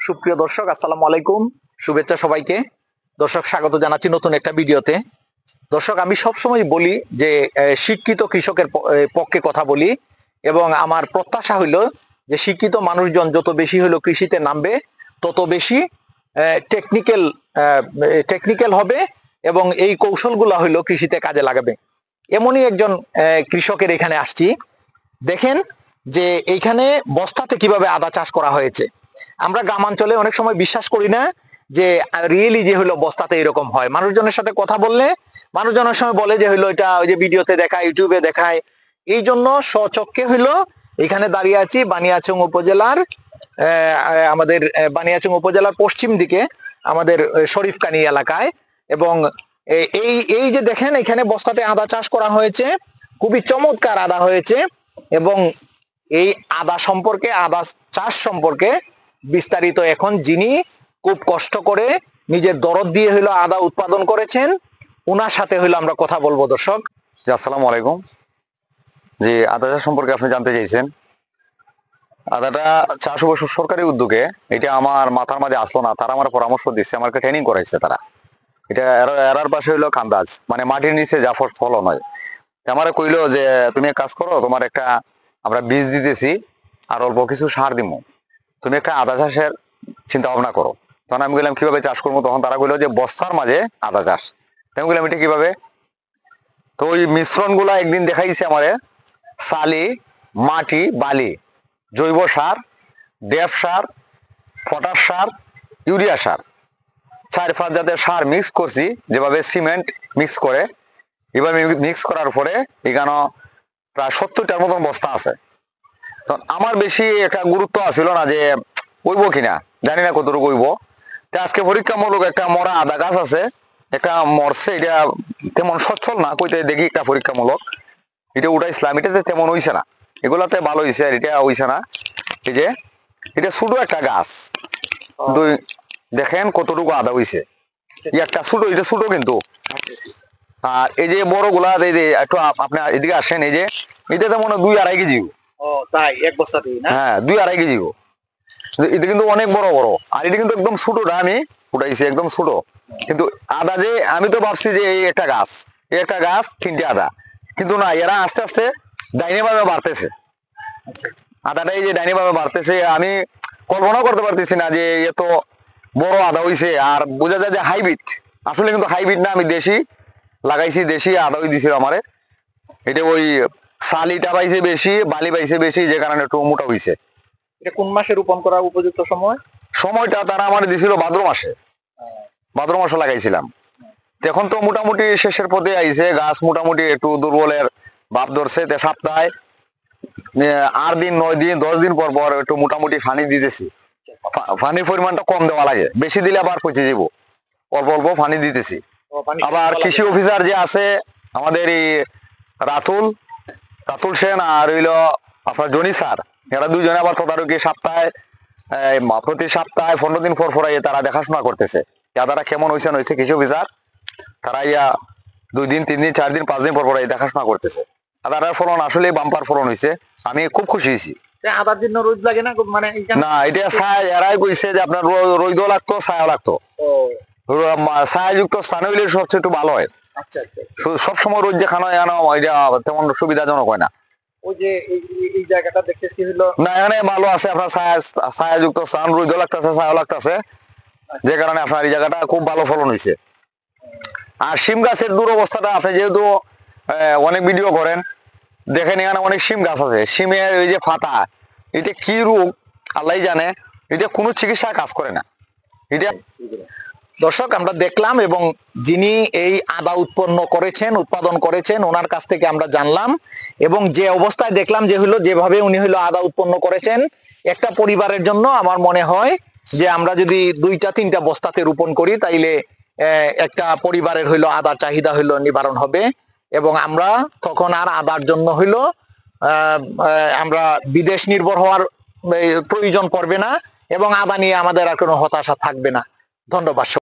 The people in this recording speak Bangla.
সুপ্রিয় দর্শক, আসসালামু আলাইকুম। শুভেচ্ছা সবাইকে। দর্শক, স্বাগত জানাচ্ছি নতুন একটা ভিডিওতে। দর্শক, আমি সবসময় বলি যে শিক্ষিত কৃষকের পক্ষে কথা বলি, এবং আমার প্রত্যাশা হইল যে শিক্ষিত মানুষজন যত বেশি হইলো কৃষিতে নামবে, তত বেশি টেকনিক্যাল টেকনিক্যাল হবে এবং এই কৌশলগুলো হইলো কৃষিতে কাজে লাগাবে। এমনই একজন কৃষকের এখানে আসছি। দেখেন যে এইখানে বস্তাতে কিভাবে আদা চাষ করা হয়েছে। আমরা গ্রামাঞ্চলে অনেক সময় বিশ্বাস করি না যে রিয়েলি যে হলো বস্তাতে এরকম হয়। মানুষজনের সাথে কথা বললে মানুষজনের সময় বলে যে হইলো এটা ওই যে ভিডিওতে দেখায়, ইউটিউবে দেখায়। এই জন্য স্বচক্ষে হইলো এখানে দাঁড়িয়ে আছি বানিয়াচং উপজেলার আমাদের বানিয়াচং উপজেলার পশ্চিম দিকে আমাদের শরীফকানি এলাকায়। এবং এই এই যে দেখেন এখানে বস্তাতে আদা চাষ করা হয়েছে, খুবই চমৎকার আদা হয়েছে। এবং এই আদা সম্পর্কে, আদা চাষ সম্পর্কে বিস্তারিত এখন যিনি খুব কষ্ট করে নিজের দরদ দিয়ে হইলো আদা উৎপাদন করেছেন, ওনার সাথে হইলো আমরা কথা বলবো। দর্শক, আসসালামু আলাইকুম। যে আদা চাষ সম্পর্কে আপনি জানতে চাইছেন, আদাটা চাষ অবশ্য সরকারি উদ্যোগে, এটা আমার মাথার মাঝে আসলো না, তারা আমার পরামর্শ দিচ্ছে, আমাকে ট্রেনিং করাইছে তারা। এটা এরার পাশে হইলো খান্দাজ, মানে মাটির নিচে যা ফলন হয়। আমার কইলো যে তুমি এক কাজ করো, তোমার একটা আমরা বীজ দিতেছি আর অল্প কিছু সার দিব, তুমি একটা আদা চাষের চিন্তা ভাবনা করো। তখন আমি বললাম কিভাবে চাষ করবো, তখন তারা কইলো যে বস্তার মাঝে আদা চাষ। আমি বললাম এটা কিভাবে? তো ওই মিশ্রণ গুলা একদিন দেখাইছে আমারে, সালি, মাটি, বালি, জৈব সার, ডেফ সার, পটাশ সার, ইউরিয়া সার, 4-5 জাতের সার মিক্স করছি, যেভাবে সিমেন্ট মিক্স করে। এভাবে মিক্স করার পরে এখানে প্রায় 70টার মতন বস্তা আছে। তো আমার বেশি একটা গুরুত্ব আছিল না যে কইব কিনা, জানি না কতটুকু কইব। তো আজকে পরীক্ষামূলক একটা মরা আদা গাছ আছে, একটা মরছে, এটা তেমন সচ্ছল না, কইতে দেখি একটা পরীক্ষামূলক এটা উঠাইছিলাম। এটাতে তেমন হইছে না, এগুলাতে ভালো হইছে, আর এটা হইছে না। এই যে এটা ছোট একটা গাছ, দেখেন কতটুকু আদা হইছে। একটা ছোট, এটা ছোট কিন্তু। আর এই যে বড় গুলা, এই যে একটু আপনি এদিকে আসেন, এই যে এটাতে মনে হয় 2-2.5 কেজি। তাই এক বস্তাতেই না? হ্যাঁ, 2-2.5 কেজি। এটা কিন্তু অনেক বড় বড়, আর এটা কিন্তু একদম ছোটটা আমি উঠাইছি, একদম ছোট। কিন্তু আদা যে আমি তো ভাবছি যে এই একটা গাছ, এই একটা গাছ 3টে আদা, কিন্তু না, এরা আস্তে আস্তে ডাইনে ভাবে বাড়তেছে। আদাটা এই যে ডাইনে ভাবে বাড়তেছে, আমি কল্পনা করতে পারতেছি না যে এত বড় আদা হইছে। আর বোঝা যায় যে হাইব্রিড, আসলে কিন্তু হাইব্রিড না, আমি দেশি লাগাইছি, দেশি আদা দিছিল আমারে। এটা ওই সালিটা পাইছে বেশি, বালি পাইছে বেশি, যে কারণে একটু মোটা হইছে। এটা কোন মাসে রোপণ করা উপযুক্ত সময়? সময়টা তারা আমার দিছিল ভাদ্র মাসে, ভাদ্র মাসে লাগাইছিলাম। এখন তো মোটামুটি শেষের পথে আইছে, গাছ মোটামুটি একটু দুর্বলের ভাব ধরছে। সপ্তাহে 8 দিন, 9 দিন, 10 দিন পর পর একটু মোটামুটি পানি দিতেছি। পানির পরিমাণটা কম দেওয়া লাগে, বেশি দিলে আবার পচে যাব। অল্প অল্প পানি দিতেছি। আবার কৃষি অফিসার যে আছে আমাদের, এই রাতুল সেন আর হইল আপনার জনি স্যার, এরা দুইজনে আবার তদারকি সপ্তাহে, প্রতি সপ্তাহে 15 দিন পর পর তারা দেখাশোনা করতেছে তারা কেমন হয়েছে না হয়েছে। কৃষি অফিসার তারা 2 দিন, 3 দিন, 4 দিন, 5 দিন পর পর দেখাশোনা করতেছে। আদার ফলন আসলে বাম্পার ফলন হয়েছে, আমি খুব খুশি হয়েছি। আদার জন্য রোদ লাগে না মানে? না, এটা ছায়া, এরাই কইছে যে আপনার রোদ লাগতো, ছায়া লাগতো। ছায়াযুক্ত স্থান হইলে সবচেয়ে একটু ভালো হয়। সবসময় রোদ যে খানো এটা তেমন সুবিধাজনক হয় না। ওই যে এই জায়গাটা দেখতেছি হলো না, এখানে ভালো আছে, আপনার ছায়াযুক্ত স্থান, রোদ লাগতেছে, ছায়া লাগতেছে, যে কারণে আপনার এই জায়গাটা খুব ভালো ফলন হয়েছে। আর শিম গাছের দুরবস্থাটা, আপনি যেহেতু অনেক ভিডিও করেন, দেখেন এখানে অনেক শিম গাছ আছে, শিমের ওই যে ফাটা, এটা কি রোগ আল্লাহ জানে, এটা কোনো চিকিৎসা কাজ করে না এটা। দর্শক, আমরা দেখলাম এবং যিনি এই আদা উৎপাদন করেছেন ওনার কাছ থেকে আমরা জানলাম, এবং যে অবস্থায় দেখলাম যে হলো যেভাবে উনি হলো আদা উৎপন্ন করেছেন, একটা পরিবারের জন্য আমার মনে হয় যে আমরা যদি 2-3টা বস্তাতে রোপণ করি, তাইলে একটা পরিবারের হইলো আদার চাহিদা হইলো নিবারণ হবে, এবং আমরা তখন আর আদার জন্য হইলো আমরা বিদেশ নির্ভর হওয়ার প্রয়োজন পড়বে না, এবং আদা নিয়ে আমাদের আর কোনো হতাশা থাকবে না। ধন্যবাদ।